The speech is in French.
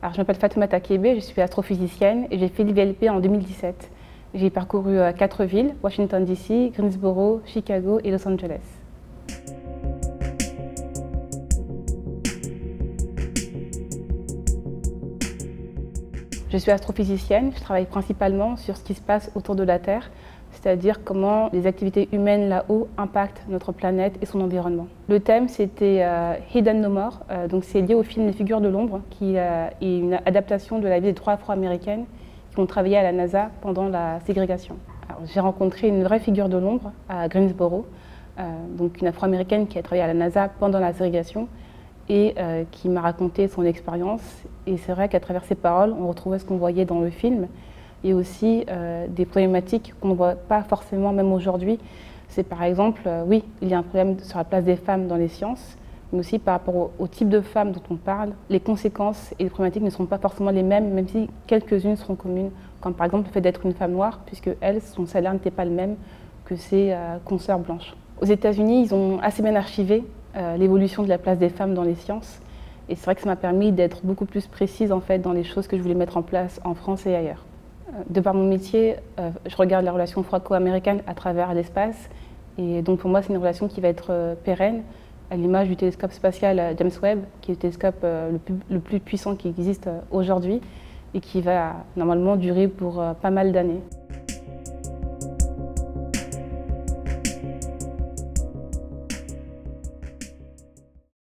Alors, je m'appelle Fatoumata Kébé, je suis astrophysicienne et j'ai fait l'IVLP en 2017. J'ai parcouru 4 villes, Washington DC, Greensboro, Chicago et Los Angeles. Je suis astrophysicienne, je travaille principalement sur ce qui se passe autour de la Terre, c'est-à-dire comment les activités humaines là-haut impactent notre planète et son environnement. Le thème, c'était Hidden No More, donc c'est lié au film Les Figures de l'ombre, qui est une adaptation de la vie des 3 Afro-américaines qui ont travaillé à la NASA pendant la ségrégation. J'ai rencontré une vraie figure de l'ombre à Greensboro, donc une Afro-américaine qui a travaillé à la NASA pendant la ségrégation et qui m'a raconté son expérience. Et c'est vrai qu'à travers ses paroles, on retrouvait ce qu'on voyait dans le film et aussi des problématiques qu'on ne voit pas forcément même aujourd'hui. C'est par exemple, oui, il y a un problème sur la place des femmes dans les sciences, mais aussi par rapport au type de femmes dont on parle, les conséquences et les problématiques ne sont pas forcément les mêmes, même si quelques-unes seront communes, comme par exemple le fait d'être une femme noire, puisque elle, son salaire n'était pas le même que ses consoeurs blanches. Aux États-Unis, ils ont assez bien archivé l'évolution de la place des femmes dans les sciences, et c'est vrai que ça m'a permis d'être beaucoup plus précise en fait dans les choses que je voulais mettre en place en France et ailleurs. De par mon métier, je regarde la relation franco-américaine à travers l'espace, et donc pour moi c'est une relation qui va être pérenne, à l'image du télescope spatial James Webb, qui est le télescope le plus puissant qui existe aujourd'hui et qui va normalement durer pour pas mal d'années.